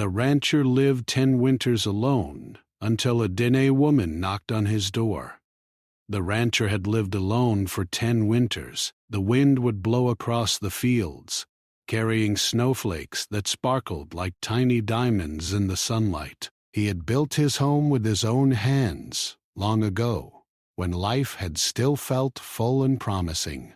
The rancher lived 10 winters alone until a Diné woman knocked on his door. The rancher had lived alone for 10 winters. The wind would blow across the fields, carrying snowflakes that sparkled like tiny diamonds in the sunlight. He had built his home with his own hands long ago, when life had still felt full and promising.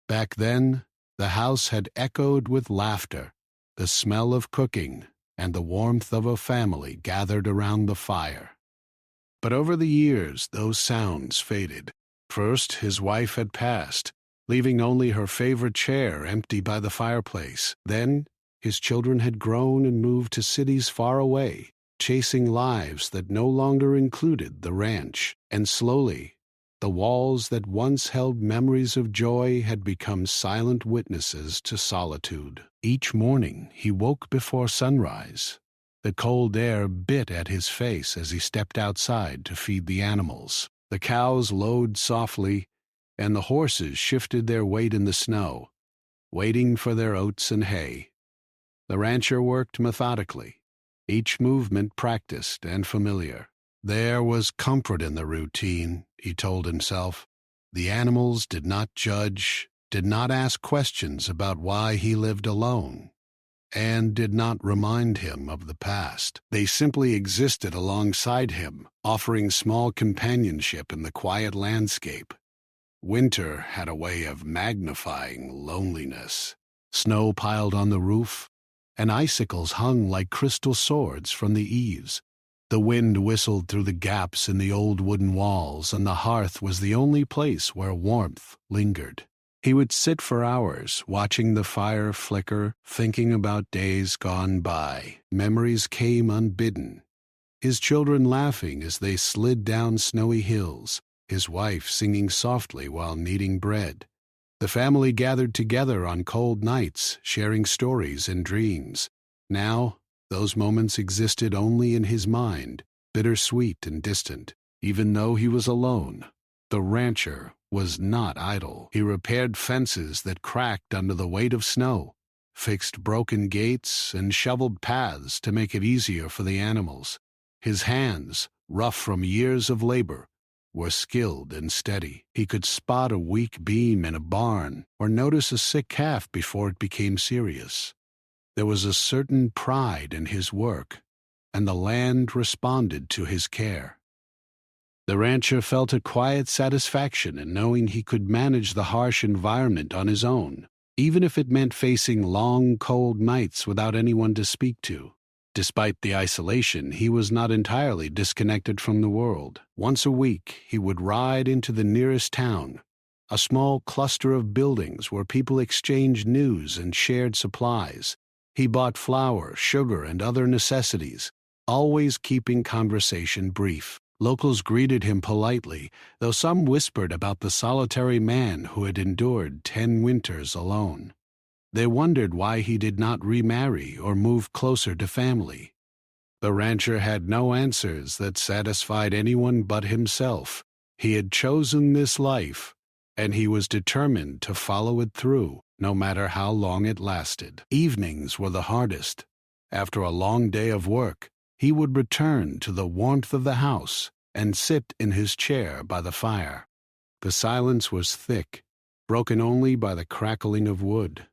Back then, the house had echoed with laughter, the smell of cooking, and the warmth of a family gathered around the fire. But over the years, those sounds faded. First, his wife had passed, leaving only her favorite chair empty by the fireplace. Then, his children had grown and moved to cities far away, chasing lives that no longer included the ranch. And slowly, the walls that once held memories of joy had become silent witnesses to solitude. Each morning, he woke before sunrise. The cold air bit at his face as he stepped outside to feed the animals. The cows lowed softly, and the horses shifted their weight in the snow, waiting for their oats and hay. The rancher worked methodically, each movement practiced and familiar. There was comfort in the routine, he told himself. The animals did not judge, did not ask questions about why he lived alone, and did not remind him of the past. They simply existed alongside him, offering small companionship in the quiet landscape. Winter had a way of magnifying loneliness. Snow piled on the roof, and icicles hung like crystal swords from the eaves. The wind whistled through the gaps in the old wooden walls, and the hearth was the only place where warmth lingered. He would sit for hours, watching the fire flicker, thinking about days gone by. Memories came unbidden. His children laughing as they slid down snowy hills, his wife singing softly while kneading bread. The family gathered together on cold nights, sharing stories and dreams. Now, those moments existed only in his mind, bittersweet and distant. Even though he was alone, the rancher was not idle. He repaired fences that cracked under the weight of snow, fixed broken gates, and shoveled paths to make it easier for the animals. His hands, rough from years of labor, were skilled and steady. He could spot a weak beam in a barn or notice a sick calf before it became serious. There was a certain pride in his work, and the land responded to his care. The rancher felt a quiet satisfaction in knowing he could manage the harsh environment on his own, even if it meant facing long, cold nights without anyone to speak to. Despite the isolation, he was not entirely disconnected from the world. Once a week, he would ride into the nearest town, a small cluster of buildings where people exchanged news and shared supplies. He bought flour, sugar, and other necessities, always keeping conversation brief. Locals greeted him politely, though some whispered about the solitary man who had endured 10 winters alone. They wondered why he did not remarry or move closer to family. The rancher had no answers that satisfied anyone but himself. He had chosen this life, and he was determined to follow it through, no matter how long it lasted. Evenings were the hardest. After a long day of work, he would return to the warmth of the house and sit in his chair by the fire. The silence was thick, broken only by the crackling of wood.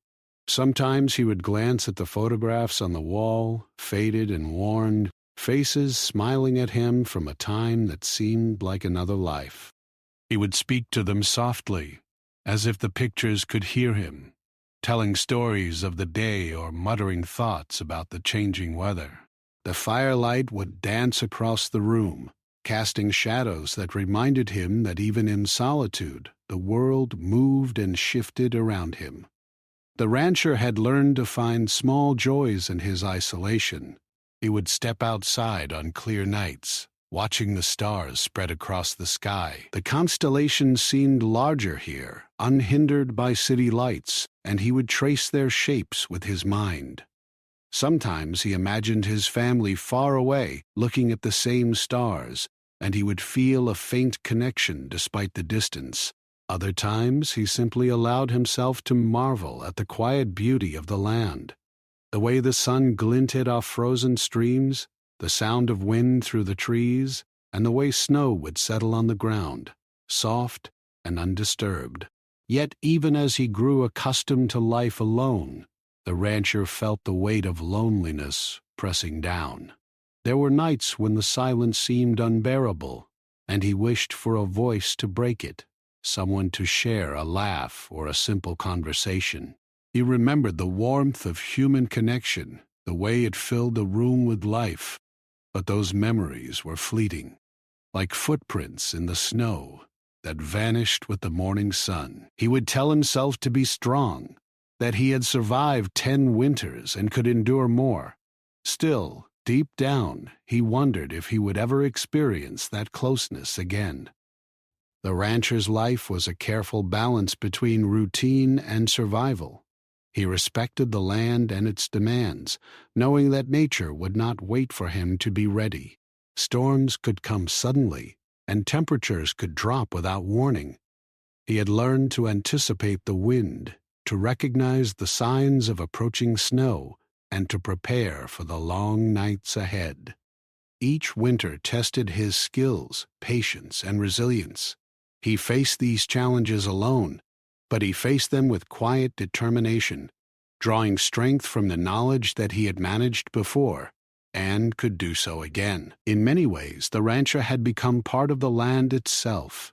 Sometimes he would glance at the photographs on the wall, faded and worn, faces smiling at him from a time that seemed like another life. He would speak to them softly, as if the pictures could hear him, telling stories of the day or muttering thoughts about the changing weather. The firelight would dance across the room, casting shadows that reminded him that even in solitude, the world moved and shifted around him. The rancher had learned to find small joys in his isolation. He would step outside on clear nights, watching the stars spread across the sky. The constellations seemed larger here, unhindered by city lights, and he would trace their shapes with his mind. Sometimes he imagined his family far away, looking at the same stars, and he would feel a faint connection despite the distance. Other times he simply allowed himself to marvel at the quiet beauty of the land. The way the sun glinted off frozen streams, the sound of wind through the trees, and the way snow would settle on the ground, soft and undisturbed. Yet even as he grew accustomed to life alone, the rancher felt the weight of loneliness pressing down. There were nights when the silence seemed unbearable, and he wished for a voice to break it, someone to share a laugh or a simple conversation. He remembered the warmth of human connection, the way it filled the room with life, but those memories were fleeting, like footprints in the snow that vanished with the morning sun. He would tell himself to be strong, that he had survived 10 winters and could endure more. Still, deep down, he wondered if he would ever experience that closeness again. The rancher's life was a careful balance between routine and survival. He respected the land and its demands, knowing that nature would not wait for him to be ready. Storms could come suddenly, and temperatures could drop without warning. He had learned to anticipate the wind, to recognize the signs of approaching snow, and to prepare for the long nights ahead. Each winter tested his skills, patience, and resilience. He faced these challenges alone, but he faced them with quiet determination, drawing strength from the knowledge that he had managed before and could do so again. In many ways, the rancher had become part of the land itself.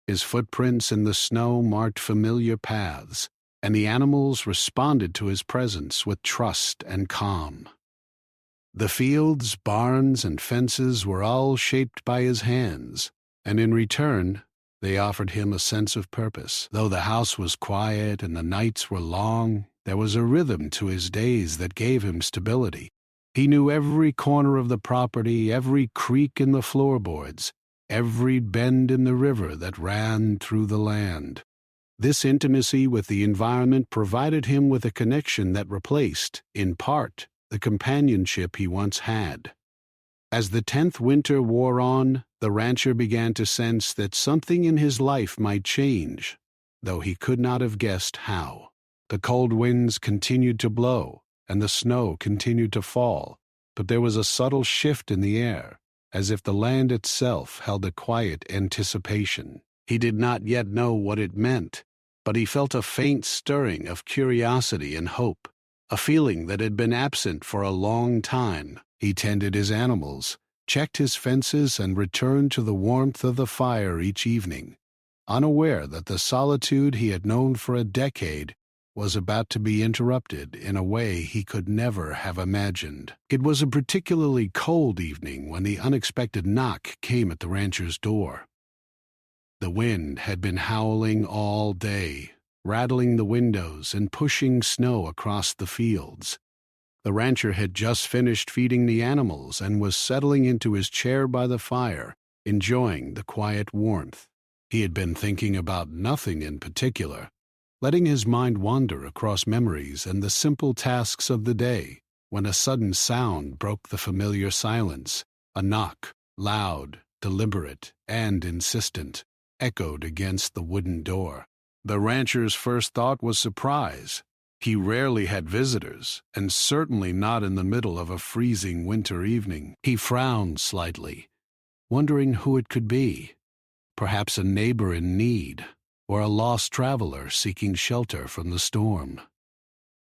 His footprints in the snow marked familiar paths, and the animals responded to his presence with trust and calm. The fields, barns, and fences were all shaped by his hands, and in return, they offered him a sense of purpose. Though the house was quiet and the nights were long, there was a rhythm to his days that gave him stability. He knew every corner of the property, every creak in the floorboards, every bend in the river that ran through the land. This intimacy with the environment provided him with a connection that replaced, in part, the companionship he once had. As the 10th winter wore on, the rancher began to sense that something in his life might change, though he could not have guessed how. The cold winds continued to blow, and the snow continued to fall, but there was a subtle shift in the air, as if the land itself held a quiet anticipation. He did not yet know what it meant, but he felt a faint stirring of curiosity and hope, a feeling that had been absent for a long time. He tended his animals, checked his fences, and returned to the warmth of the fire each evening, unaware that the solitude he had known for a decade was about to be interrupted in a way he could never have imagined. It was a particularly cold evening when the unexpected knock came at the rancher's door. The wind had been howling all day, rattling the windows and pushing snow across the fields. The rancher had just finished feeding the animals and was settling into his chair by the fire, enjoying the quiet warmth. He had been thinking about nothing in particular, letting his mind wander across memories and the simple tasks of the day, when a sudden sound broke the familiar silence. A knock, loud, deliberate, and insistent, echoed against the wooden door. The rancher's first thought was surprise. He rarely had visitors, and certainly not in the middle of a freezing winter evening. He frowned slightly, wondering who it could be. Perhaps a neighbor in need, or a lost traveler seeking shelter from the storm.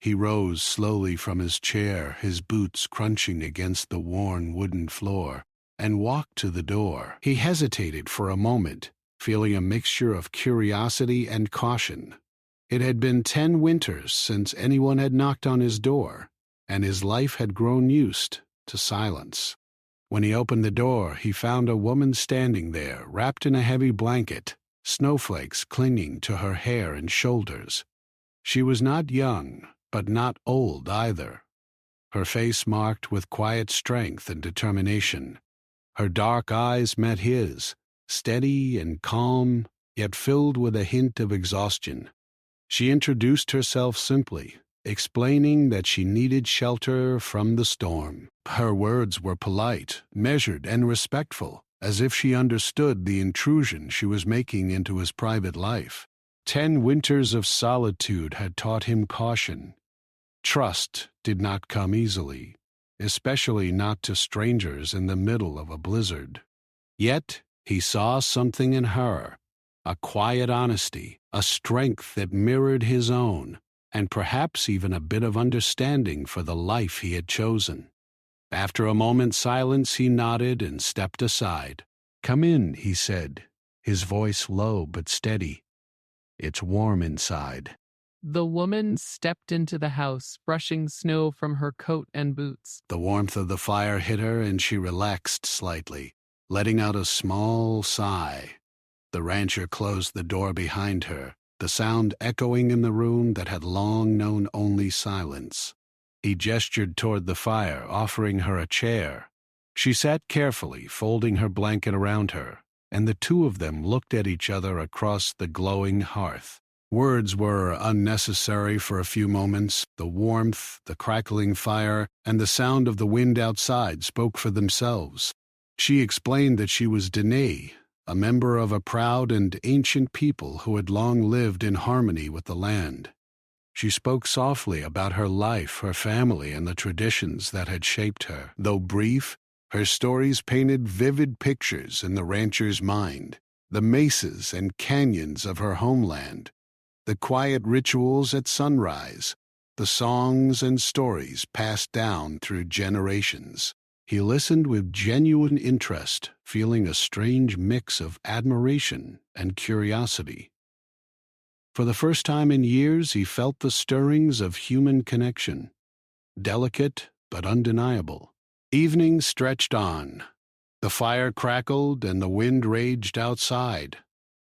He rose slowly from his chair, his boots crunching against the worn wooden floor, and walked to the door. He hesitated for a moment, feeling a mixture of curiosity and caution. It had been 10 winters since anyone had knocked on his door, and his life had grown used to silence. When he opened the door, he found a woman standing there, wrapped in a heavy blanket, snowflakes clinging to her hair and shoulders. She was not young, but not old either. Her face marked with quiet strength and determination. Her dark eyes met his, steady and calm, yet filled with a hint of exhaustion. She introduced herself simply, explaining that she needed shelter from the storm. Her words were polite, measured, and respectful, as if she understood the intrusion she was making into his private life. 10 winters of solitude had taught him caution. Trust did not come easily, especially not to strangers in the middle of a blizzard. Yet he saw something in her, a quiet honesty, a strength that mirrored his own, and perhaps even a bit of understanding for the life he had chosen. After a moment's silence, he nodded and stepped aside. "Come in," he said, his voice low but steady. "It's warm inside." The woman stepped into the house, brushing snow from her coat and boots. The warmth of the fire hit her, and she relaxed slightly, letting out a small sigh. The rancher closed the door behind her, the sound echoing in the room that had long known only silence. He gestured toward the fire, offering her a chair. She sat carefully, folding her blanket around her, and the two of them looked at each other across the glowing hearth. Words were unnecessary for a few moments. The warmth, the crackling fire, and the sound of the wind outside spoke for themselves. She explained that she was Diné, a member of a proud and ancient people who had long lived in harmony with the land. She spoke softly about her life, her family, and the traditions that had shaped her. Though brief, her stories painted vivid pictures in the rancher's mind, the mesas and canyons of her homeland, the quiet rituals at sunrise, the songs and stories passed down through generations. He listened with genuine interest, feeling a strange mix of admiration and curiosity. For the first time in years, he felt the stirrings of human connection, delicate but undeniable. Evening stretched on. The fire crackled and the wind raged outside.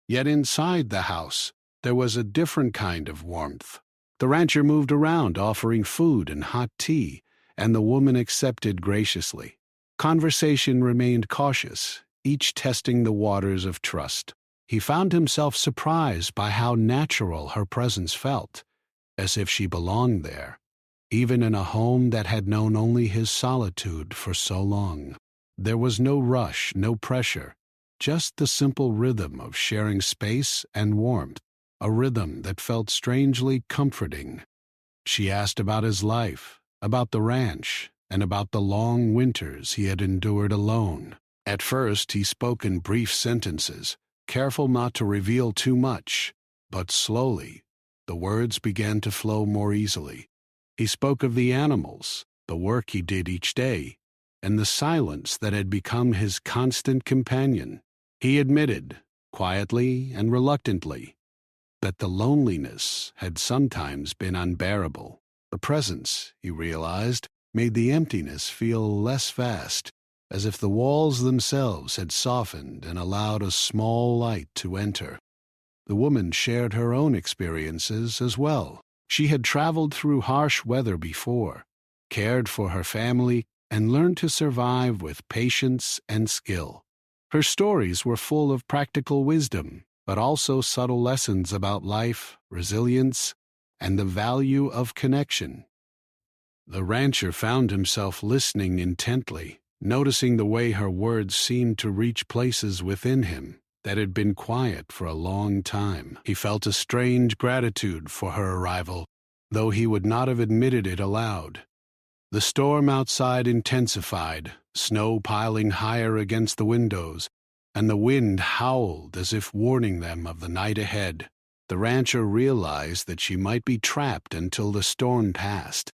Yet inside the house, there was a different kind of warmth. The rancher moved around, offering food and hot tea, and the woman accepted graciously. Conversation remained cautious, each testing the waters of trust. He found himself surprised by how natural her presence felt, as if she belonged there, even in a home that had known only his solitude for so long. There was no rush, no pressure, just the simple rhythm of sharing space and warmth, a rhythm that felt strangely comforting. She asked about his life, about the ranch, and about the long winters he had endured alone. At first, he spoke in brief sentences, careful not to reveal too much, but slowly, the words began to flow more easily. He spoke of the animals, the work he did each day, and the silence that had become his constant companion. He admitted, quietly and reluctantly, that the loneliness had sometimes been unbearable. The presence, he realized, made the emptiness feel less vast, as if the walls themselves had softened and allowed a small light to enter. The woman shared her own experiences as well. She had traveled through harsh weather before, cared for her family, and learned to survive with patience and skill. Her stories were full of practical wisdom, but also subtle lessons about life, resilience, and the value of connection. The rancher found himself listening intently, noticing the way her words seemed to reach places within him that had been quiet for a long time. He felt a strange gratitude for her arrival, though he would not have admitted it aloud. The storm outside intensified, snow piling higher against the windows, and the wind howled as if warning them of the night ahead. The rancher realized that she might be trapped until the storm passed.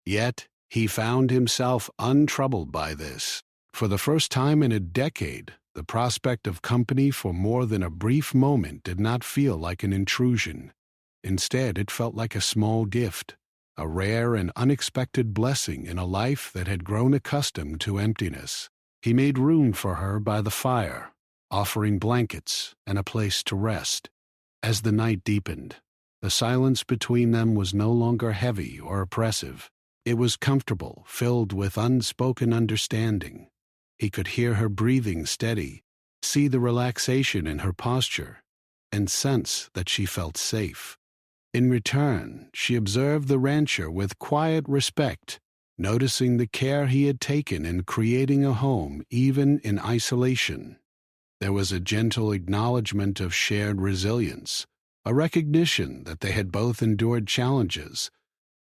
Yet, he found himself untroubled by this. For the first time in a decade, the prospect of company for more than a brief moment did not feel like an intrusion. Instead, it felt like a small gift, a rare and unexpected blessing in a life that had grown accustomed to emptiness. He made room for her by the fire, offering blankets and a place to rest. As the night deepened, the silence between them was no longer heavy or oppressive. It was comfortable, filled with unspoken understanding. He could hear her breathing steady, see the relaxation in her posture, and sense that she felt safe. In return, she observed the rancher with quiet respect, noticing the care he had taken in creating a home even in isolation. There was a gentle acknowledgement of shared resilience, a recognition that they had both endured challenges,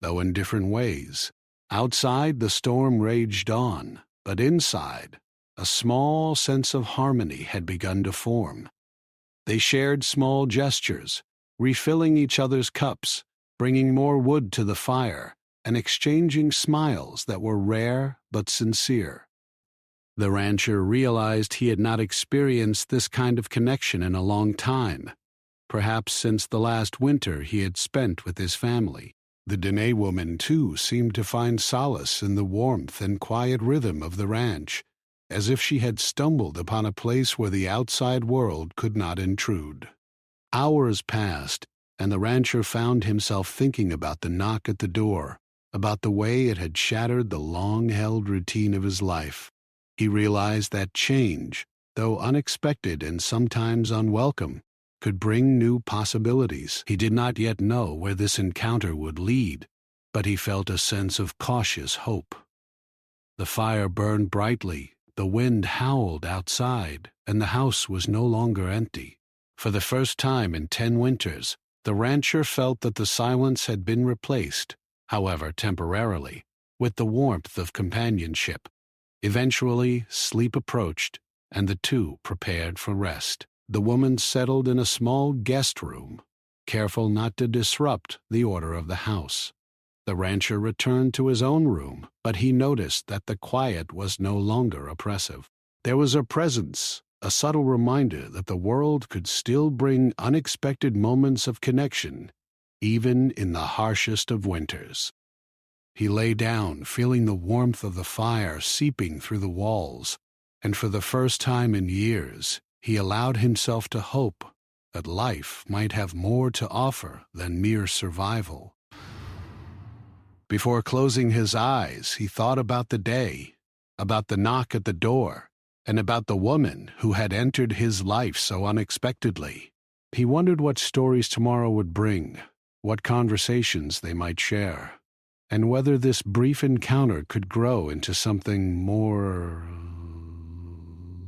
though in different ways. Outside, the storm raged on, but inside, a small sense of harmony had begun to form. They shared small gestures, refilling each other's cups, bringing more wood to the fire, and exchanging smiles that were rare but sincere. The rancher realized he had not experienced this kind of connection in a long time, perhaps since the last winter he had spent with his family. The Diné woman, too, seemed to find solace in the warmth and quiet rhythm of the ranch, as if she had stumbled upon a place where the outside world could not intrude. Hours passed, and the rancher found himself thinking about the knock at the door, about the way it had shattered the long-held routine of his life. He realized that change, though unexpected and sometimes unwelcome, could bring new possibilities. He did not yet know where this encounter would lead, but he felt a sense of cautious hope. The fire burned brightly, the wind howled outside, and the house was no longer empty. For the first time in 10 winters, the rancher felt that the silence had been replaced, however temporarily, with the warmth of companionship. Eventually, sleep approached, and the two prepared for rest. The woman settled in a small guest room, careful not to disrupt the order of the house. The rancher returned to his own room, but he noticed that the quiet was no longer oppressive. There was a presence, a subtle reminder that the world could still bring unexpected moments of connection, even in the harshest of winters. He lay down, feeling the warmth of the fire seeping through the walls, and for the first time in years, he allowed himself to hope that life might have more to offer than mere survival. Before closing his eyes, he thought about the day, about the knock at the door, and about the woman who had entered his life so unexpectedly. He wondered what stories tomorrow would bring, what conversations they might share, and whether this brief encounter could grow into something more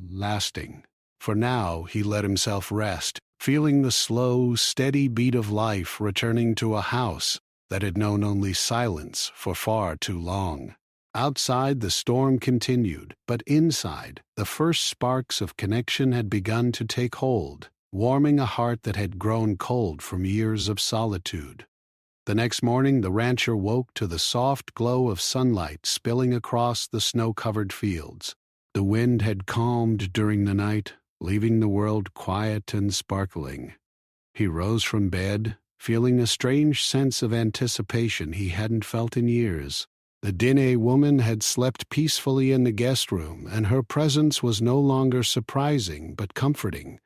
lasting. For now, he let himself rest, feeling the slow, steady beat of life returning to a house that had known only silence for far too long. Outside, the storm continued, but inside, the first sparks of connection had begun to take hold, warming a heart that had grown cold from years of solitude. The next morning, the rancher woke to the soft glow of sunlight spilling across the snow-covered fields. The wind had calmed during the night, leaving the world quiet and sparkling. He rose from bed, feeling a strange sense of anticipation he hadn't felt in years. The Diné woman had slept peacefully in the guest room, and her presence was no longer surprising but comforting,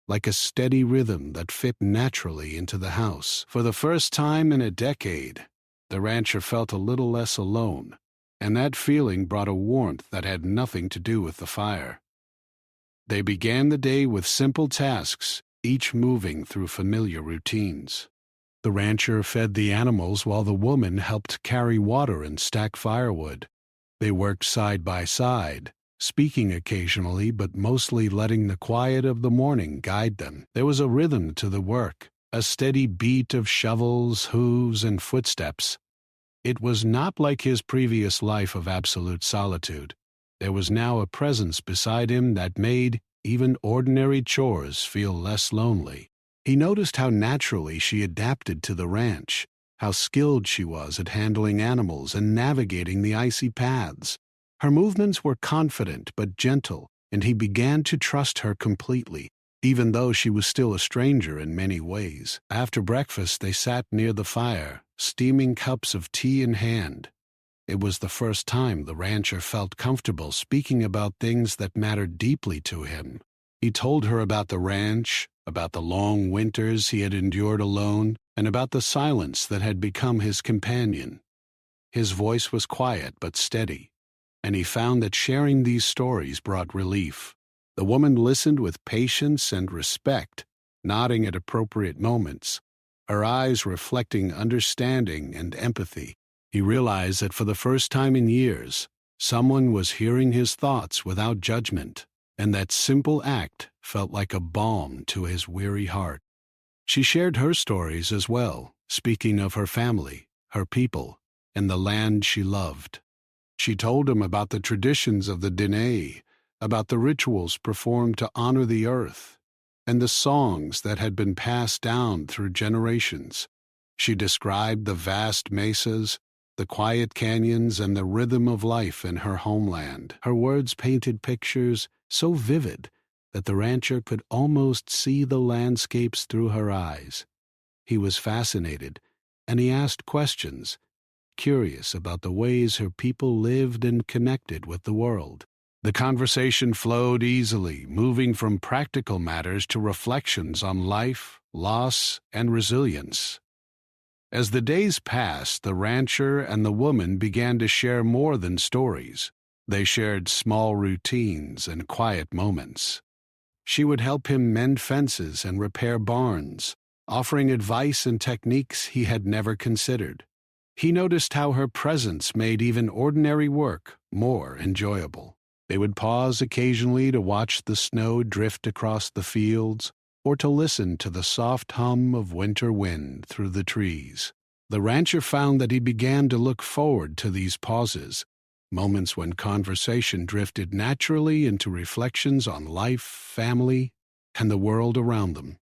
like a steady rhythm that fit naturally into the house. For the first time in a decade, the rancher felt a little less alone, and that feeling brought a warmth that had nothing to do with the fire. They began the day with simple tasks, each moving through familiar routines. The rancher fed the animals while the woman helped carry water and stack firewood. They worked side by side, speaking occasionally but mostly letting the quiet of the morning guide them. There was a rhythm to the work, a steady beat of shovels, hooves, and footsteps. It was not like his previous life of absolute solitude. There was now a presence beside him that made even ordinary chores feel less lonely. He noticed how naturally she adapted to the ranch, how skilled she was at handling animals and navigating the icy paths. Her movements were confident but gentle, and he began to trust her completely, even though she was still a stranger in many ways. After breakfast, they sat near the fire, steaming cups of tea in hand. It was the first time the rancher felt comfortable speaking about things that mattered deeply to him. He told her about the ranch, about the long winters he had endured alone, and about the silence that had become his companion. His voice was quiet but steady, and he found that sharing these stories brought relief. The woman listened with patience and respect, nodding at appropriate moments, her eyes reflecting understanding and empathy. He realized that for the first time in years, someone was hearing his thoughts without judgment, and that simple act felt like a balm to his weary heart. She shared her stories as well, speaking of her family, her people, and the land she loved. She told him about the traditions of the Diné, about the rituals performed to honor the earth, and the songs that had been passed down through generations. She described the vast mesas, the quiet canyons, and the rhythm of life in her homeland. Her words painted pictures so vivid that the rancher could almost see the landscapes through her eyes. He was fascinated, and he asked questions, curious about the ways her people lived and connected with the world. The conversation flowed easily, moving from practical matters to reflections on life, loss, and resilience. As the days passed, the rancher and the woman began to share more than stories. They shared small routines and quiet moments. She would help him mend fences and repair barns, offering advice and techniques he had never considered. He noticed how her presence made even ordinary work more enjoyable. They would pause occasionally to watch the snow drift across the fields or to listen to the soft hum of winter wind through the trees. The rancher found that he began to look forward to these pauses, moments when conversation drifted naturally into reflections on life, family, and the world around them.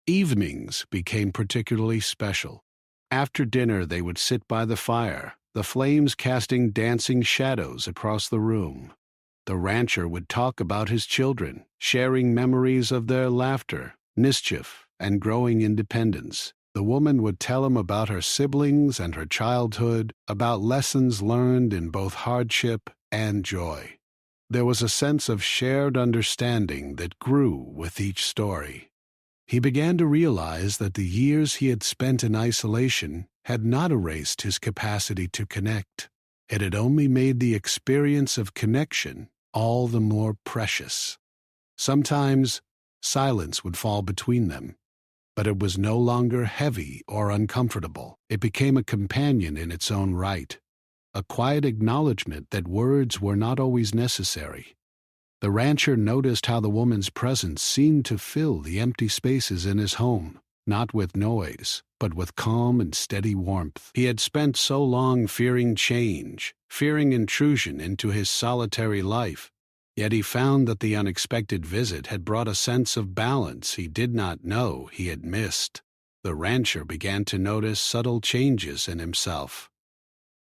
Evenings became particularly special. After dinner, they would sit by the fire, the flames casting dancing shadows across the room. The rancher would talk about his children, sharing memories of their laughter, mischief, and growing independence. The woman would tell him about her siblings and her childhood, about lessons learned in both hardship and joy. There was a sense of shared understanding that grew with each story. He began to realize that the years he had spent in isolation had not erased his capacity to connect. It had only made the experience of connection all the more precious. Sometimes silence would fall between them, but it was no longer heavy or uncomfortable. It became a companion in its own right, a quiet acknowledgement that words were not always necessary. The rancher noticed how the woman's presence seemed to fill the empty spaces in his home, not with noise, but with calm and steady warmth. He had spent so long fearing change, fearing intrusion into his solitary life, yet he found that the unexpected visit had brought a sense of balance he did not know he had missed. The rancher began to notice subtle changes in himself.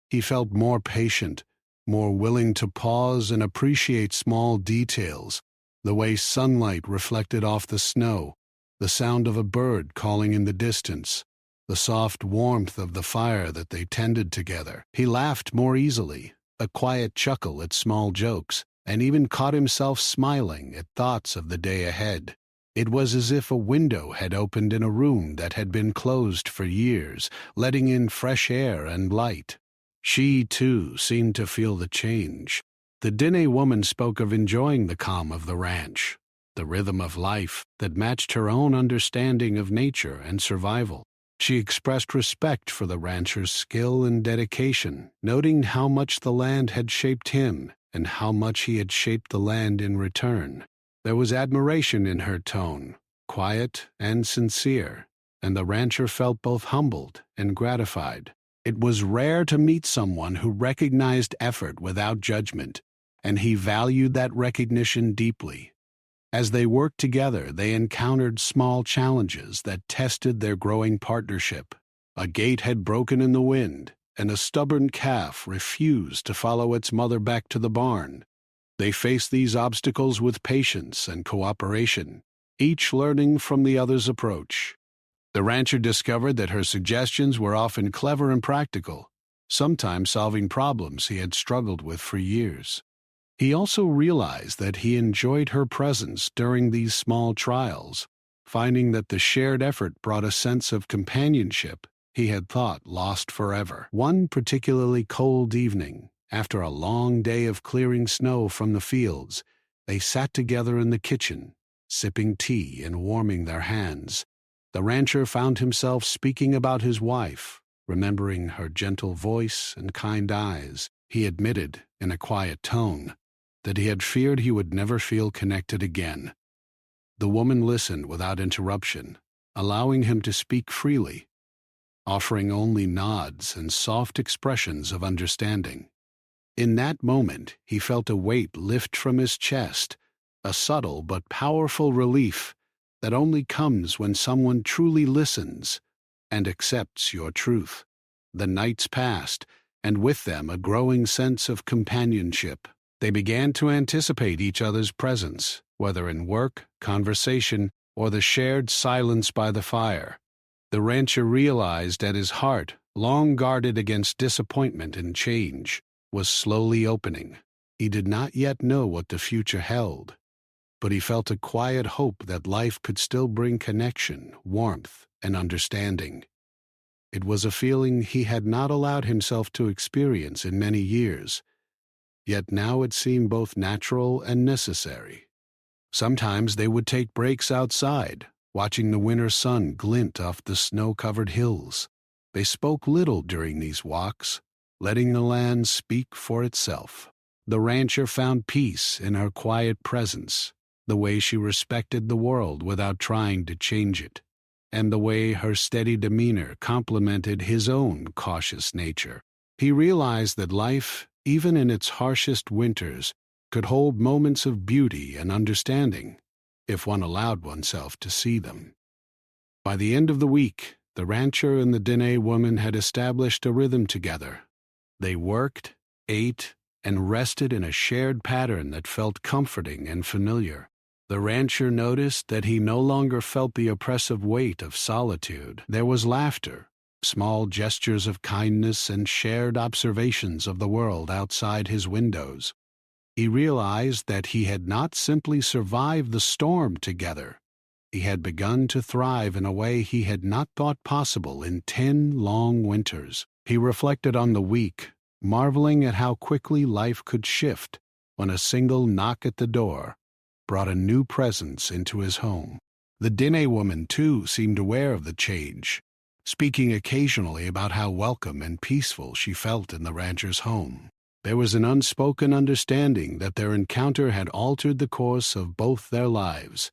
He felt more patient, more willing to pause and appreciate small details, the way sunlight reflected off the snow, the sound of a bird calling in the distance, the soft warmth of the fire that they tended together. He laughed more easily, a quiet chuckle at small jokes, and even caught himself smiling at thoughts of the day ahead. It was as if a window had opened in a room that had been closed for years, letting in fresh air and light. She, too, seemed to feel the change. The Diné woman spoke of enjoying the calm of the ranch, the rhythm of life that matched her own understanding of nature and survival. She expressed respect for the rancher's skill and dedication, noting how much the land had shaped him and how much he had shaped the land in return. There was admiration in her tone, quiet and sincere, and the rancher felt both humbled and gratified. It was rare to meet someone who recognized effort without judgment, and he valued that recognition deeply. As they worked together, they encountered small challenges that tested their growing partnership. A gate had broken in the wind, and a stubborn calf refused to follow its mother back to the barn. They faced these obstacles with patience and cooperation, each learning from the other's approach. The rancher discovered that her suggestions were often clever and practical, sometimes solving problems he had struggled with for years. He also realized that he enjoyed her presence during these small trials, finding that the shared effort brought a sense of companionship he had thought lost forever. One particularly cold evening, after a long day of clearing snow from the fields, they sat together in the kitchen, sipping tea and warming their hands. The rancher found himself speaking about his wife, remembering her gentle voice and kind eyes. He admitted, in a quiet tone, that he had feared he would never feel connected again. The woman listened without interruption, allowing him to speak freely. offering only nods and soft expressions of understanding. In that moment, he felt a weight lift from his chest, a subtle but powerful relief that only comes when someone truly listens and accepts your truth. The nights passed, and with them a growing sense of companionship. They began to anticipate each other's presence, whether in work, conversation, or the shared silence by the fire. The rancher realized that his heart, long guarded against disappointment and change, was slowly opening. He did not yet know what the future held, but he felt a quiet hope that life could still bring connection, warmth, and understanding. It was a feeling he had not allowed himself to experience in many years, yet now it seemed both natural and necessary. Sometimes they would take breaks outside, watching the winter sun glint off the snow-covered hills. They spoke little during these walks, letting the land speak for itself. The rancher found peace in her quiet presence, the way she respected the world without trying to change it, and the way her steady demeanor complemented his own cautious nature. He realized that life, even in its harshest winters, could hold moments of beauty and understanding, if one allowed oneself to see them. By the end of the week, the rancher and the Diné woman had established a rhythm together. They worked, ate, and rested in a shared pattern that felt comforting and familiar. The rancher noticed that he no longer felt the oppressive weight of solitude. There was laughter, small gestures of kindness, and shared observations of the world outside his windows. He realized that he had not simply survived the storm together. He had begun to thrive in a way he had not thought possible in 10 long winters. He reflected on the week, marveling at how quickly life could shift when a single knock at the door brought a new presence into his home. The Diné woman, too, seemed aware of the change, speaking occasionally about how welcome and peaceful she felt in the rancher's home. There was an unspoken understanding that their encounter had altered the course of both their lives,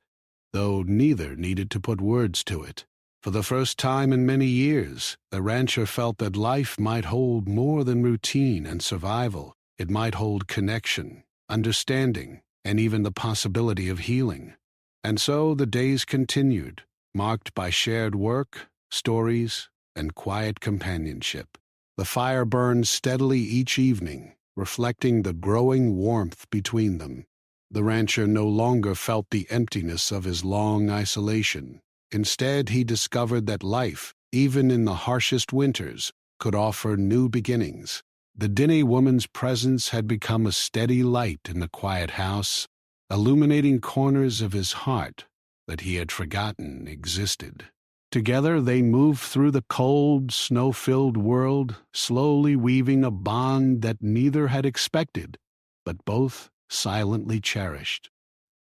though neither needed to put words to it. For the first time in many years, the rancher felt that life might hold more than routine and survival. It might hold connection, understanding, and even the possibility of healing. And so the days continued, marked by shared work, stories, and quiet companionship. The fire burned steadily each evening, reflecting the growing warmth between them. The rancher no longer felt the emptiness of his long isolation. Instead, he discovered that life, even in the harshest winters, could offer new beginnings. The Diné woman's presence had become a steady light in the quiet house, illuminating corners of his heart that he had forgotten existed. Together they moved through the cold, snow-filled world, slowly weaving a bond that neither had expected, but both silently cherished.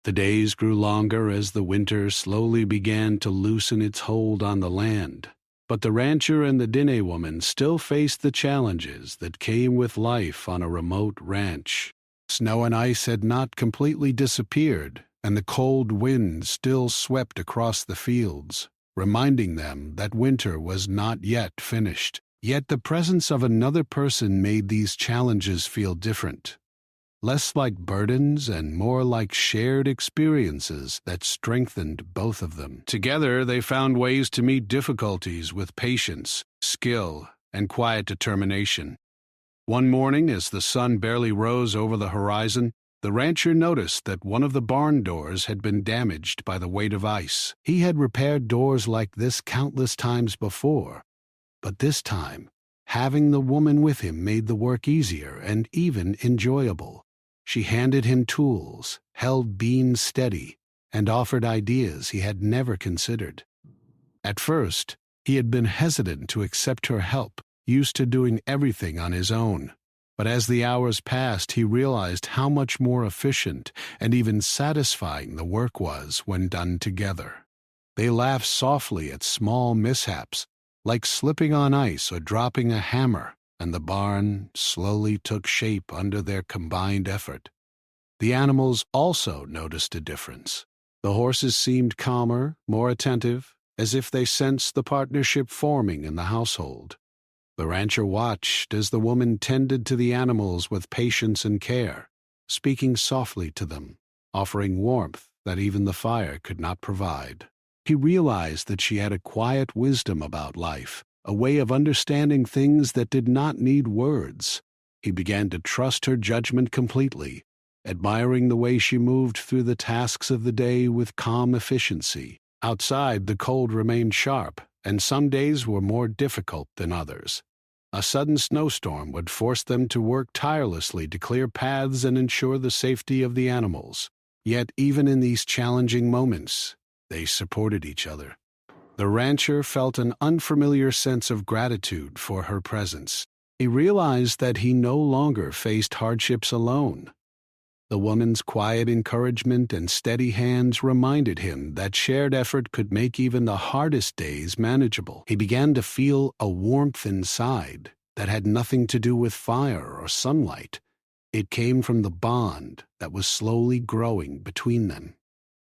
The days grew longer as the winter slowly began to loosen its hold on the land. But the rancher and the Diné woman still faced the challenges that came with life on a remote ranch. Snow and ice had not completely disappeared, and the cold wind still swept across the fields, reminding them that winter was not yet finished. Yet the presence of another person made these challenges feel different, less like burdens and more like shared experiences that strengthened both of them. Together, they found ways to meet difficulties with patience, skill, and quiet determination. One morning, as the sun barely rose over the horizon, the rancher noticed that one of the barn doors had been damaged by the weight of ice. He had repaired doors like this countless times before, but this time, having the woman with him made the work easier and even enjoyable. She handed him tools, held beams steady, and offered ideas he had never considered. At first, he had been hesitant to accept her help, used to doing everything on his own. But as the hours passed, he realized how much more efficient and even satisfying the work was when done together. They laughed softly at small mishaps, like slipping on ice or dropping a hammer, and the barn slowly took shape under their combined effort. The animals also noticed a difference. The horses seemed calmer, more attentive, as if they sensed the partnership forming in the household. The rancher watched as the woman tended to the animals with patience and care, speaking softly to them, offering warmth that even the fire could not provide. He realized that she had a quiet wisdom about life, a way of understanding things that did not need words. He began to trust her judgment completely, admiring the way she moved through the tasks of the day with calm efficiency. Outside, the cold remained sharp, and some days were more difficult than others. A sudden snowstorm would force them to work tirelessly to clear paths and ensure the safety of the animals. Yet even in these challenging moments, they supported each other. The rancher felt an unfamiliar sense of gratitude for her presence. He realized that he no longer faced hardships alone. The woman's quiet encouragement and steady hands reminded him that shared effort could make even the hardest days manageable. He began to feel a warmth inside that had nothing to do with fire or sunlight. It came from the bond that was slowly growing between them.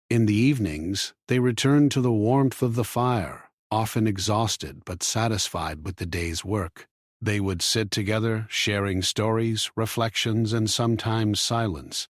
In the evenings, they returned to the warmth of the fire, often exhausted but satisfied with the day's work. They would sit together, sharing stories, reflections, and sometimes silence.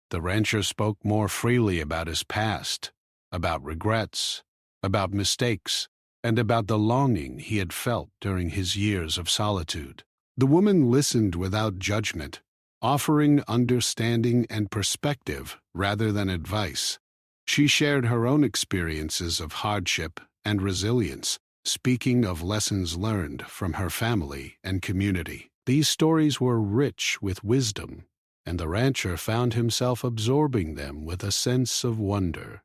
The rancher spoke more freely about his past, about regrets, about mistakes, and about the longing he had felt during his years of solitude. The woman listened without judgment, offering understanding and perspective rather than advice. She shared her own experiences of hardship and resilience, speaking of lessons learned from her family and community. These stories were rich with wisdom, and the rancher found himself absorbing them with a sense of wonder.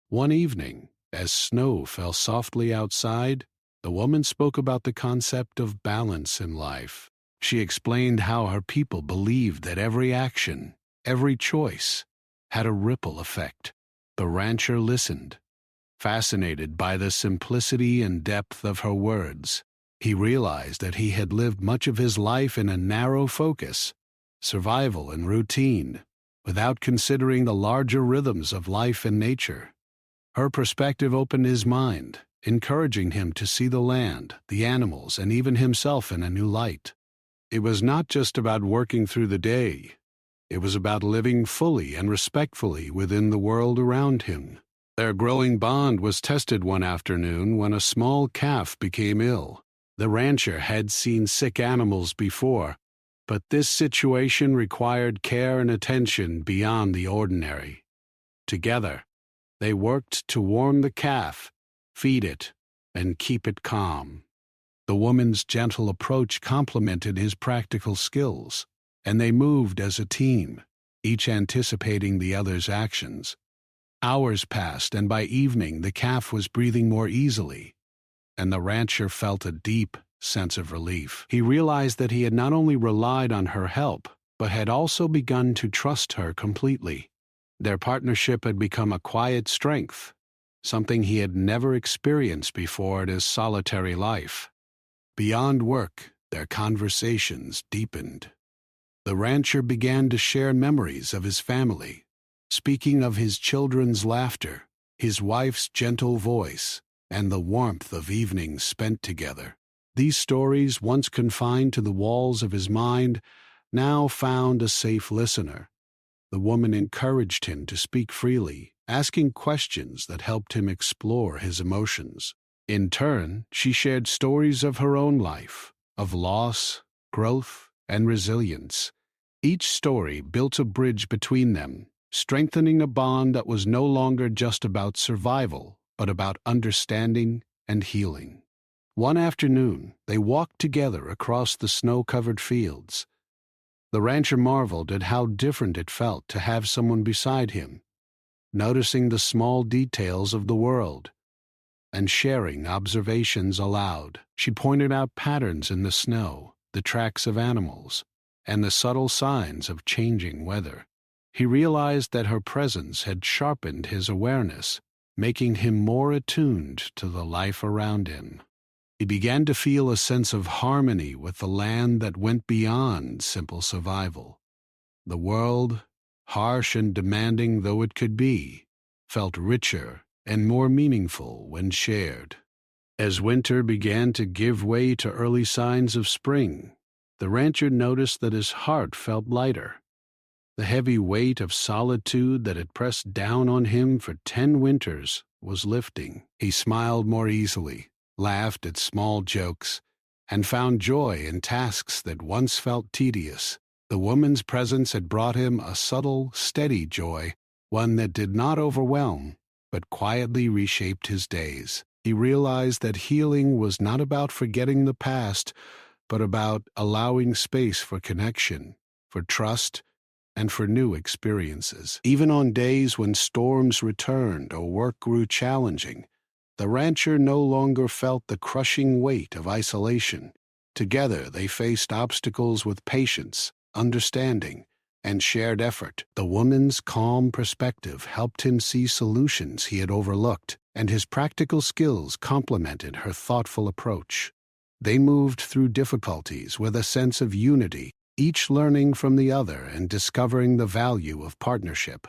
One evening, as snow fell softly outside, the woman spoke about the concept of balance in life. She explained how her people believed that every action, every choice, had a ripple effect. The rancher listened, fascinated by the simplicity and depth of her words. He realized that he had lived much of his life in a narrow focus, survival and routine, without considering the larger rhythms of life and nature. Her perspective opened his mind, encouraging him to see the land, the animals, and even himself in a new light. It was not just about working through the day. It was about living fully and respectfully within the world around him. Their growing bond was tested one afternoon when a small calf became ill. The rancher had seen sick animals before, but this situation required care and attention beyond the ordinary. Together, they worked to warm the calf, feed it, and keep it calm. The woman's gentle approach complemented his practical skills, and they moved as a team, each anticipating the other's actions. Hours passed, and by evening the calf was breathing more easily, and the rancher felt a deep sense of relief. He realized that he had not only relied on her help, but had also begun to trust her completely. Their partnership had become a quiet strength, something he had never experienced before in his solitary life. Beyond work, their conversations deepened. The rancher began to share memories of his family, speaking of his children's laughter, his wife's gentle voice, and the warmth of evenings spent together. These stories, once confined to the walls of his mind, now found a safe listener. The woman encouraged him to speak freely, asking questions that helped him explore his emotions. In turn, she shared stories of her own life, of loss, growth, and resilience. Each story built a bridge between them, strengthening a bond that was no longer just about survival, but about understanding and healing. One afternoon, they walked together across the snow-covered fields. The rancher marveled at how different it felt to have someone beside him, noticing the small details of the world and sharing observations aloud. She pointed out patterns in the snow, the tracks of animals, and the subtle signs of changing weather. He realized that her presence had sharpened his awareness, making him more attuned to the life around him. He began to feel a sense of harmony with the land that went beyond simple survival. The world, harsh and demanding though it could be, felt richer and more meaningful when shared. As winter began to give way to early signs of spring, the rancher noticed that his heart felt lighter. The heavy weight of solitude that had pressed down on him for 10 winters was lifting. He smiled more easily, laughed at small jokes, and found joy in tasks that once felt tedious. The woman's presence had brought him a subtle, steady joy, one that did not overwhelm, but quietly reshaped his days. He realized that healing was not about forgetting the past, but about allowing space for connection, for trust, and for new experiences. Even on days when storms returned or work grew challenging, the rancher no longer felt the crushing weight of isolation. Together they faced obstacles with patience, understanding, and shared effort. The woman's calm perspective helped him see solutions he had overlooked, and his practical skills complemented her thoughtful approach. They moved through difficulties with a sense of unity, each learning from the other and discovering the value of partnership.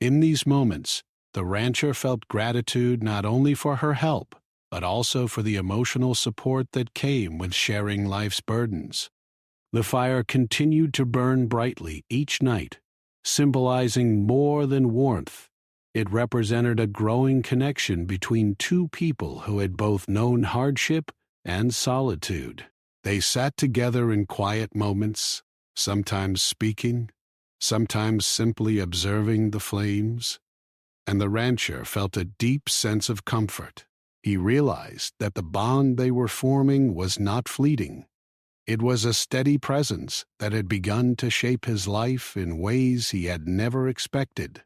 In these moments, the rancher felt gratitude not only for her help, but also for the emotional support that came with sharing life's burdens. The fire continued to burn brightly each night, symbolizing more than warmth. It represented a growing connection between two people who had both known hardship and solitude. They sat together in quiet moments, sometimes speaking, sometimes simply observing the flames, and the rancher felt a deep sense of comfort. He realized that the bond they were forming was not fleeting. It was a steady presence that had begun to shape his life in ways he had never expected.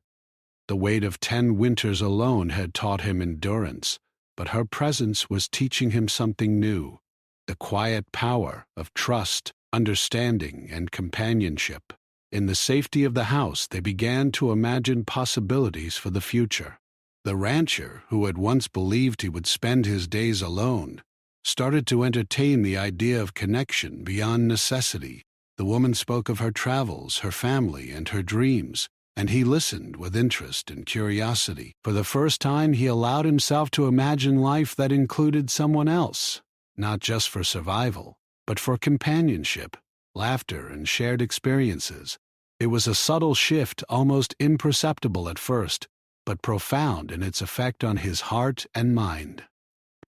The weight of 10 winters alone had taught him endurance, but her presence was teaching him something new, the quiet power of trust, understanding, and companionship. In the safety of the house, they began to imagine possibilities for the future. The rancher, who had once believed he would spend his days alone, started to entertain the idea of connection beyond necessity. The woman spoke of her travels, her family, and her dreams, and he listened with interest and curiosity. For the first time, he allowed himself to imagine life that included someone else, not just for survival, but for companionship, laughter, and shared experiences. It was a subtle shift, almost imperceptible at first, but profound in its effect on his heart and mind.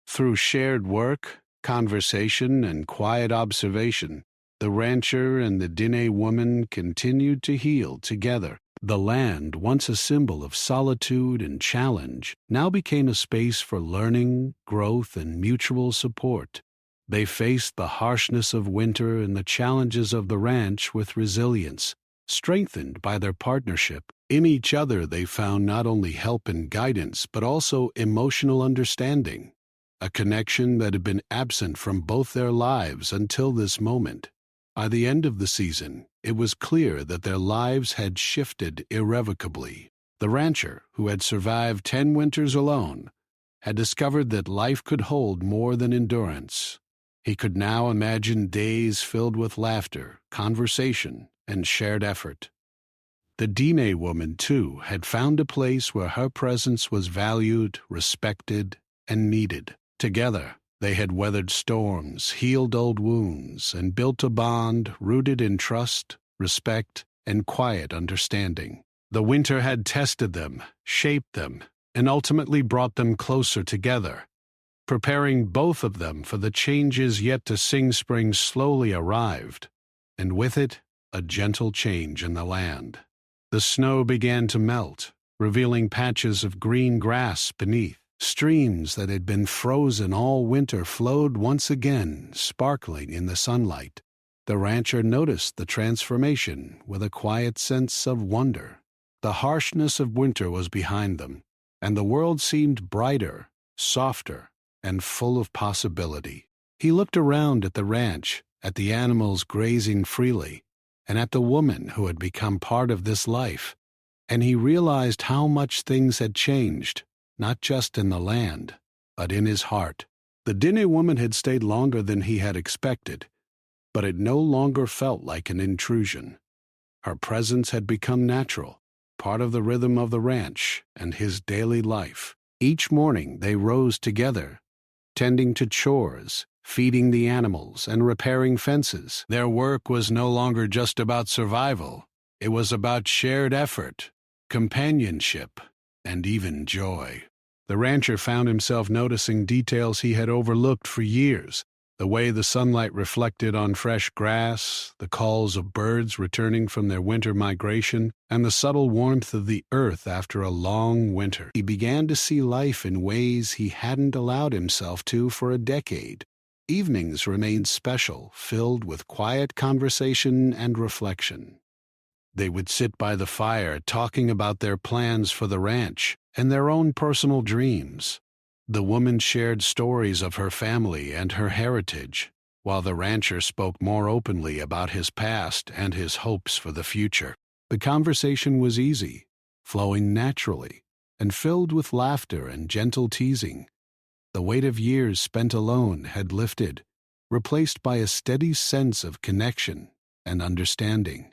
Through shared work, conversation, and quiet observation, the rancher and the Diné woman continued to heal together. The land, once a symbol of solitude and challenge, now became a space for learning, growth, and mutual support. They faced the harshness of winter and the challenges of the ranch with resilience, strengthened by their partnership. In each other they found not only help and guidance, but also emotional understanding, a connection that had been absent from both their lives until this moment. By the end of the season, it was clear that their lives had shifted irrevocably. The rancher, who had survived 10 winters alone, had discovered that life could hold more than endurance. He could now imagine days filled with laughter, conversation, and shared effort. The Diné woman, too, had found a place where her presence was valued, respected, and needed. Together, they had weathered storms, healed old wounds, and built a bond rooted in trust, respect, and quiet understanding. The winter had tested them, shaped them, and ultimately brought them closer together. Preparing both of them for the changes yet to sing, spring slowly arrived, and with it, a gentle change in the land. The snow began to melt, revealing patches of green grass beneath. Streams that had been frozen all winter flowed once again, sparkling in the sunlight. The rancher noticed the transformation with a quiet sense of wonder. The harshness of winter was behind them, and the world seemed brighter, softer, and full of possibility. He looked around at the ranch, at the animals grazing freely, and at the woman who had become part of this life, and he realized how much things had changed, not just in the land, but in his heart. The Diné woman had stayed longer than he had expected, but it no longer felt like an intrusion. Her presence had become natural, part of the rhythm of the ranch and his daily life. Each morning they rose together, tending to chores, feeding the animals, and repairing fences. Their work was no longer just about survival. It was about shared effort, companionship, and even joy. The rancher found himself noticing details he had overlooked for years: the way the sunlight reflected on fresh grass, the calls of birds returning from their winter migration, and the subtle warmth of the earth after a long winter. He began to see life in ways he hadn't allowed himself to for a decade. Evenings remained special, filled with quiet conversation and reflection. They would sit by the fire talking about their plans for the ranch and their own personal dreams. The woman shared stories of her family and her heritage, while the rancher spoke more openly about his past and his hopes for the future. The conversation was easy, flowing naturally, and filled with laughter and gentle teasing. The weight of years spent alone had lifted, replaced by a steady sense of connection and understanding.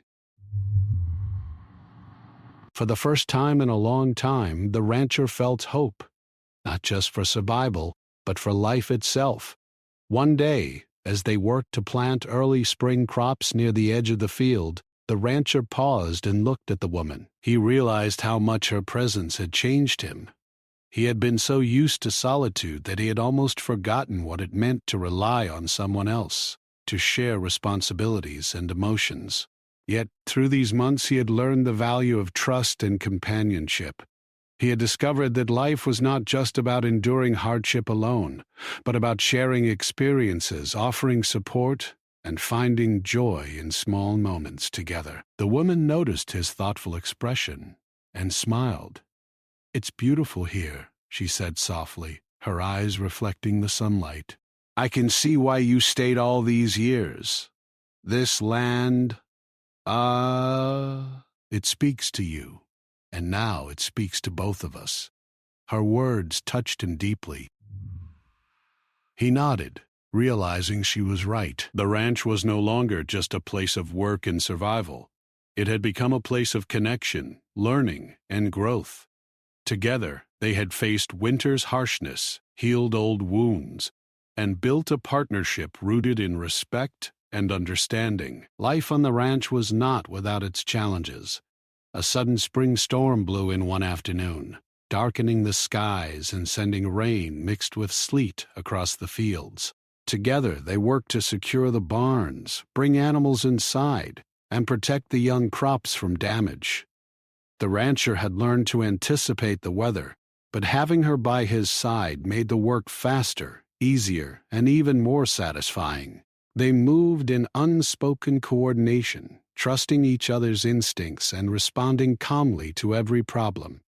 For the first time in a long time, the rancher felt hope, not just for survival, but for life itself. One day, as they worked to plant early spring crops near the edge of the field, the rancher paused and looked at the woman. He realized how much her presence had changed him. He had been so used to solitude that he had almost forgotten what it meant to rely on someone else, to share responsibilities and emotions. Yet, through these months, he had learned the value of trust and companionship. He had discovered that life was not just about enduring hardship alone, but about sharing experiences, offering support, and finding joy in small moments together. The woman noticed his thoughtful expression and smiled. "It's beautiful here," she said softly, her eyes reflecting the sunlight. "I can see why you stayed all these years. This land, it speaks to you. And now it speaks to both of us." Her words touched him deeply. He nodded, realizing she was right. The ranch was no longer just a place of work and survival. It had become a place of connection, learning, and growth. Together, they had faced winter's harshness, healed old wounds, and built a partnership rooted in respect and understanding. Life on the ranch was not without its challenges. A sudden spring storm blew in one afternoon, darkening the skies and sending rain mixed with sleet across the fields. Together, they worked to secure the barns, bring animals inside, and protect the young crops from damage. The rancher had learned to anticipate the weather, but having her by his side made the work faster, easier, and even more satisfying. They moved in unspoken coordination, trusting each other's instincts and responding calmly to every problem.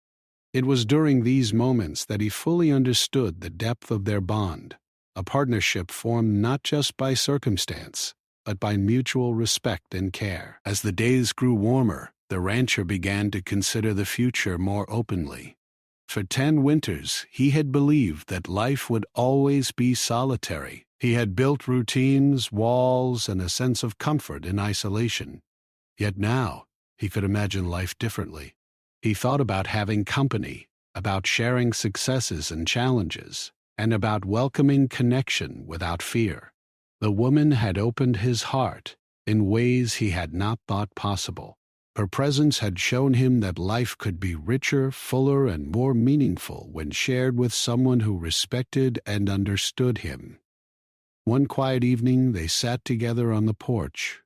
It was during these moments that he fully understood the depth of their bond, a partnership formed not just by circumstance, but by mutual respect and care. As the days grew warmer, the rancher began to consider the future more openly. For 10 winters, he had believed that life would always be solitary. He had built routines, walls, and a sense of comfort in isolation. Yet now, he could imagine life differently. He thought about having company, about sharing successes and challenges, and about welcoming connection without fear. The woman had opened his heart in ways he had not thought possible. Her presence had shown him that life could be richer, fuller, and more meaningful when shared with someone who respected and understood him. One quiet evening, they sat together on the porch,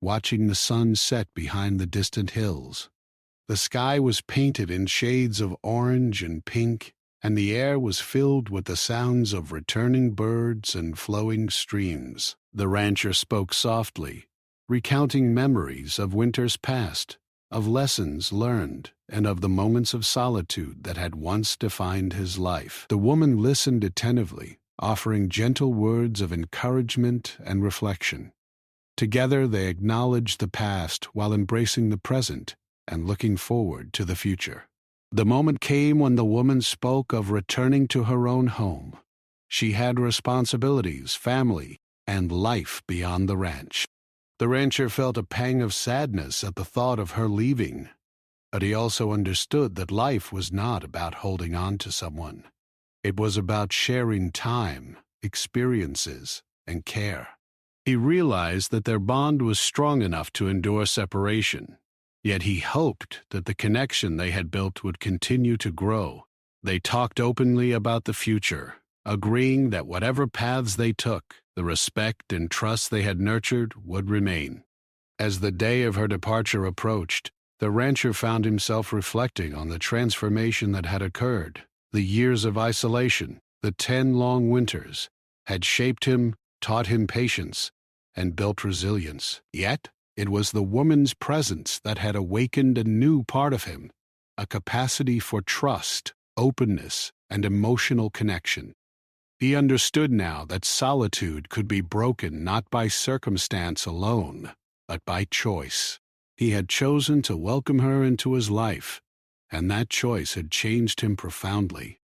watching the sun set behind the distant hills. The sky was painted in shades of orange and pink, and the air was filled with the sounds of returning birds and flowing streams. The rancher spoke softly, recounting memories of winters past, of lessons learned, and of the moments of solitude that had once defined his life. The woman listened attentively, offering gentle words of encouragement and reflection. Together they acknowledged the past while embracing the present and looking forward to the future. The moment came when the woman spoke of returning to her own home. She had responsibilities, family, and life beyond the ranch. The rancher felt a pang of sadness at the thought of her leaving. But he also understood that life was not about holding on to someone. It was about sharing time, experiences, and care. He realized that their bond was strong enough to endure separation, yet he hoped that the connection they had built would continue to grow. They talked openly about the future, agreeing that whatever paths they took, the respect and trust they had nurtured would remain. As the day of her departure approached, the rancher found himself reflecting on the transformation that had occurred. The years of isolation, the 10 long winters, had shaped him, taught him patience, and built resilience. Yet, it was the woman's presence that had awakened a new part of him, a capacity for trust, openness, and emotional connection. He understood now that solitude could be broken not by circumstance alone, but by choice. He had chosen to welcome her into his life, and that choice had changed him profoundly.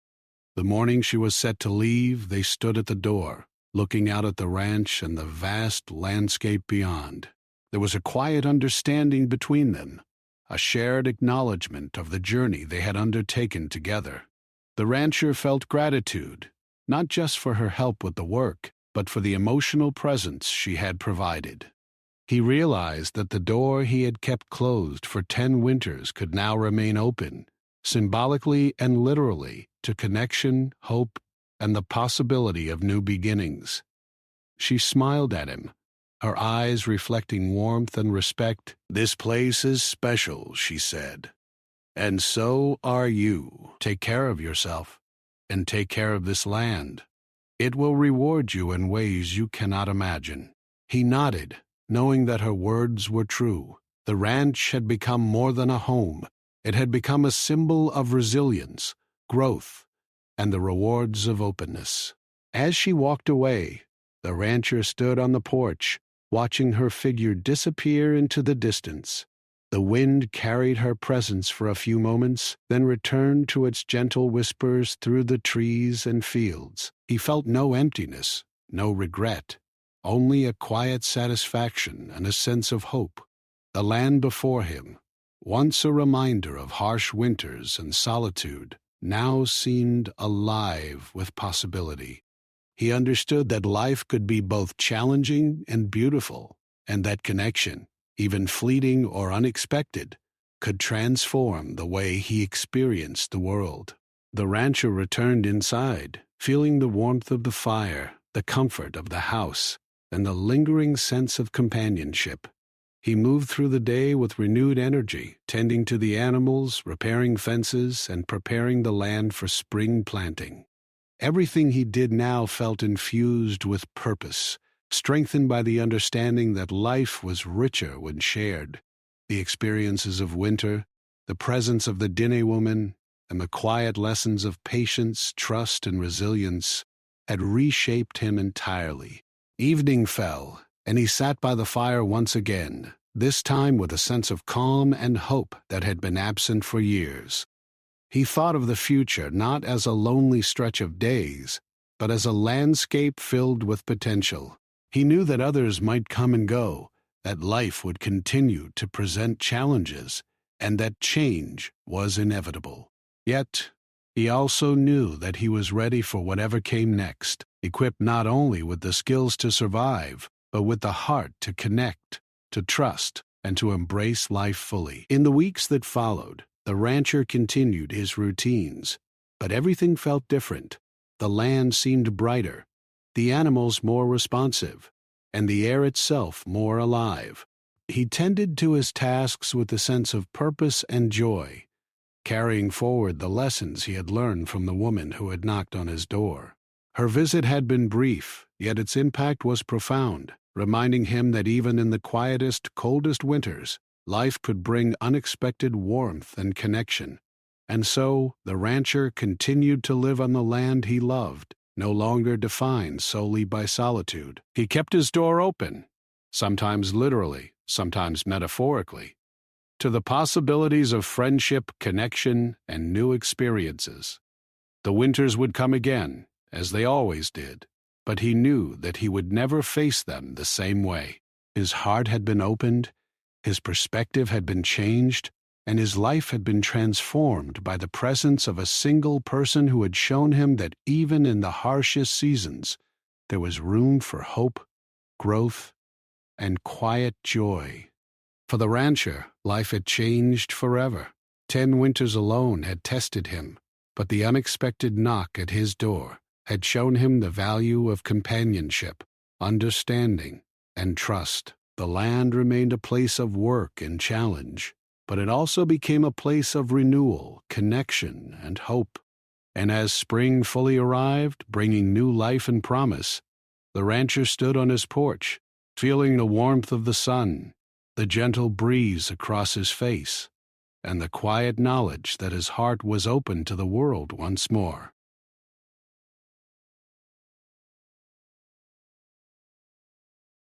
The morning she was set to leave, they stood at the door, looking out at the ranch and the vast landscape beyond. There was a quiet understanding between them, a shared acknowledgement of the journey they had undertaken together. The rancher felt gratitude, not just for her help with the work, but for the emotional presence she had provided. He realized that the door he had kept closed for 10 winters could now remain open, symbolically and literally, to connection, hope, and the possibility of new beginnings. She smiled at him, her eyes reflecting warmth and respect. "This place is special," she said. "And so are you. Take care of yourself, and take care of this land. It will reward you in ways you cannot imagine." He nodded, knowing that her words were true. The ranch had become more than a home. It had become a symbol of resilience, growth, and the rewards of openness. As she walked away, the rancher stood on the porch, watching her figure disappear into the distance. The wind carried her presence for a few moments, then returned to its gentle whispers through the trees and fields. He felt no emptiness, no regret, only a quiet satisfaction and a sense of hope. The land before him, once a reminder of harsh winters and solitude, now seemed alive with possibility. He understood that life could be both challenging and beautiful, and that connection, even fleeting or unexpected, could transform the way he experienced the world. The rancher returned inside, feeling the warmth of the fire, the comfort of the house, and the lingering sense of companionship. He moved through the day with renewed energy, tending to the animals, repairing fences, and preparing the land for spring planting. Everything he did now felt infused with purpose, strengthened by the understanding that life was richer when shared. The experiences of winter, the presence of the Diné woman, and the quiet lessons of patience, trust, and resilience had reshaped him entirely. Evening fell, and he sat by the fire once again, this time with a sense of calm and hope that had been absent for years. He thought of the future not as a lonely stretch of days, but as a landscape filled with potential. He knew that others might come and go, that life would continue to present challenges, and that change was inevitable. Yet, he also knew that he was ready for whatever came next, equipped not only with the skills to survive, but with the heart to connect, to trust, and to embrace life fully. In the weeks that followed, the rancher continued his routines, but everything felt different. The land seemed brighter, the animals more responsive, and the air itself more alive. He tended to his tasks with a sense of purpose and joy, carrying forward the lessons he had learned from the woman who had knocked on his door. Her visit had been brief, yet its impact was profound, reminding him that even in the quietest, coldest winters, life could bring unexpected warmth and connection. And so, the rancher continued to live on the land he loved, no longer defined solely by solitude. He kept his door open, sometimes literally, sometimes metaphorically, to the possibilities of friendship, connection, and new experiences. The winters would come again, as they always did, but he knew that he would never face them the same way. His heart had been opened, his perspective had been changed, and his life had been transformed by the presence of a single person who had shown him that even in the harshest seasons, there was room for hope, growth, and quiet joy. For the rancher, life had changed forever. 10 winters alone had tested him, but the unexpected knock at his door had shown him the value of companionship, understanding, and trust. The land remained a place of work and challenge, but it also became a place of renewal, connection, and hope. And as spring fully arrived, bringing new life and promise, the rancher stood on his porch, feeling the warmth of the sun, the gentle breeze across his face, and the quiet knowledge that his heart was open to the world once more.